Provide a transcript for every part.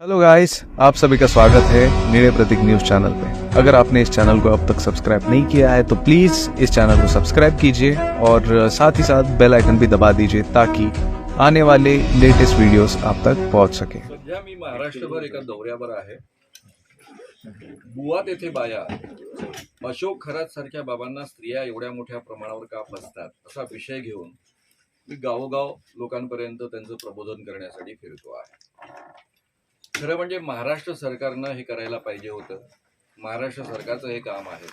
Hello guys, आप सभी का स्वागत है नीले प्रतीक न्यूज चैनल पे। अगर आपने इस चैनल को अब तक सब्सक्राइब नहीं किया है तो प्लीज इस चैनल को सब्सक्राइब कीजिए और साथ ही साथ बेल आइकन भी दबा दीजिए ताकि आने वाले लेटेस्ट वीडियोस आप तक पहुंच सके। सध्या मी महाराष्ट्रभर एका दौऱ्यावर आहे। बुवा तेथे बाया, अशोक खरात सारख्या बाबांना स्त्रिया एवढ्या मोठ्या प्रमाणावर का फसतात असा विषय घेऊन मी गावोगाव लोकांपर्यंत त्यांचं प्रबोधन करण्यासाठी फिरतो आहे। खरं म्हणजे महाराष्ट्र सरकारनं हे करायला पाहिजे होतं। महाराष्ट्र सरकारचं हे काम आहे,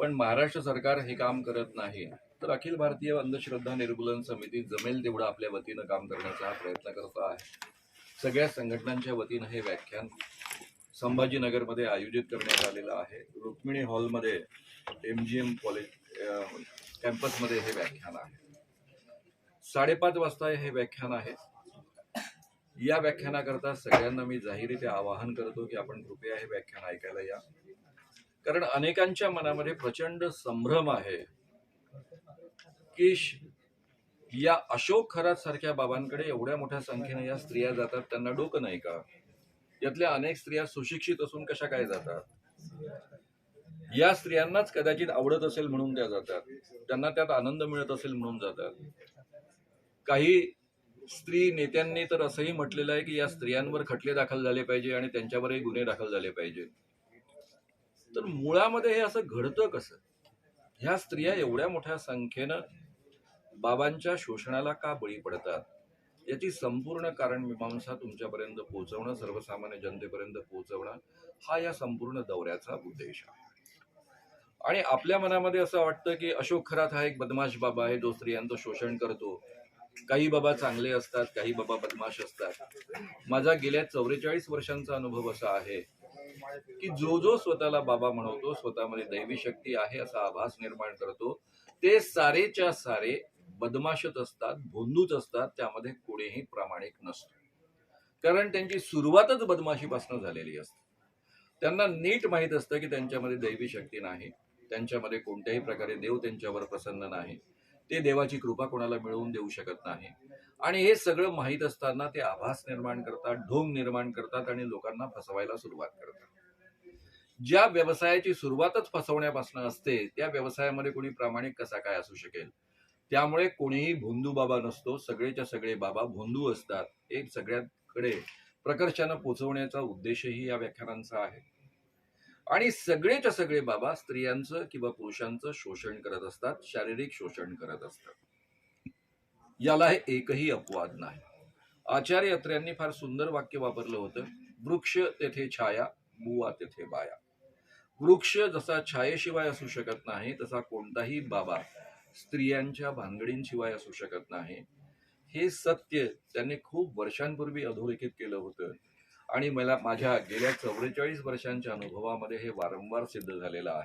पण महाराष्ट्र सरकार हे काम करत नाही तर अखिल भारतीय अंधश्रद्धा निर्मूलन समिती जमेल तेवढं आपल्या वतीनं काम करण्याचा हा प्रयत्न करत आहे। सगळ्या संघटनांच्या वतीनं हे व्याख्यान संभाजीनगरमध्ये आयोजित करण्यात आलेलं आहे। रुक्मिणी हॉलमध्ये MGM कॉलेज कॅम्पसमध्ये हे व्याख्यान आहे। 5:30 वाजता हे व्याख्यान आहे। या व्याख्यानाकरता सगळ्यांना मी जाहीरीते आवाहन करतो की आपण कृपया हे व्याख्यान ऐकायला या, कारण अनेकांच्या मनामध्ये प्रचंड संभ्रम आहे की या अशोक खरात सारख्या बाबांकडे एवढ्या मोठ्या संख्येने या स्त्रिया जातात, त्यांना डोकं नाही का? यातल्या अनेक स्त्रिया सुशिक्षित असून कशा काय जातात? या स्त्रियांनाच कदाचित आवडत असेल म्हणून त्या जातात, त्यांना त्यात आनंद मिळत असेल म्हणून जातात। काही स्त्री नेत्यांनी तर असंही म्हटलेलं आहे की या स्त्रियांवर खटले दाखल झाले पाहिजे आणि त्यांच्यावरही गुन्हे दाखल झाले पाहिजे। तर मुळामध्ये हे असं घडतं कसं? ह्या स्त्रिया एवढ्या मोठ्या संख्येनं बाबांच्या शोषणाला का बळी पडतात? याची संपूर्ण कारण मीमांसा तुमच्यापर्यंत पोहोचवणं, सर्वसामान्य जनतेपर्यंत पोहोचवणं हा या संपूर्ण दौऱ्याचा उद्देश आहे। आणि आपल्या मनामध्ये असं वाटतं की अशोक खरात हा एक बदमाश बाबा आहे जो स्त्रियांचं शोषण करतो। काही बाबा चांगले असतात, काही बाबा बदमाश असतात। माझा गेल्या 44 वर्षांचा अनुभव असा आहे की जो जो स्वतःला बाबा म्हणतो, स्वतःमध्ये दैवी शक्ती आहे असा आभास निर्माण करतो, ते सारेच्या सारे बदमाशच असतात, भोंदूच असतात, त्यामध्ये कोणीही प्रामाणिक नसतो। कारण त्यांची सुरुवातच बदमाशीपासून झालेली असते। त्यांना नीट माहीत असतं की त्यांच्यामध्ये दैवी शक्ती नाही, त्यांच्यामध्ये कोणत्याही प्रकारे देव त्यांच्यावर प्रसन्न नाही, ते देवाची कृपा कोणाला मिळवून देऊ शकत नाही। आणि हे सगळं माहीत असताना ते आभास निर्माण करतात, ढोंग निर्माण करतात आणि लोकांना फसवायला सुरुवात करतात। ज्या व्यवसायाची सुरुवातच फसवण्यापासून असते त्या व्यवसायामध्ये कोणी प्रामाणिक कसा काय असू शकेल? त्यामुळे कोणीही भोंदू बाबा नसतो, सगळेच्या सगळे बाबा भोंदू असतात। एक सगळ्यांकडे प्रकर्षानं पोहोचवण्याचा उद्देशही या व्याख्यानांचा आहे। आणि सगळेच्या सगळे बाबा स्त्रियांचं किंवा पुरुषांचं शोषण करत असतात, शारीरिक शोषण करत असतात। याला हे एकही अपवाद नाही। आचार्य अत्र्यांनी फार सुंदर वाक्य वापरलं होतं, वृक्ष तेथे छाया, बुवा तेथे बाया। वृक्ष जसा छायेशिवाय असू शकत नाही तसा कोणताही बाबा स्त्रियांच्या भानगडींशिवाय असू शकत नाही। हे सत्य त्यांनी खूप वर्षांपूर्वी अधोरेखित केलं होतं आणि मला माझ्या गेल्या 44 वर्षांच्या अनुभवामध्ये हे वारंवार सिद्ध झालेलं आहे।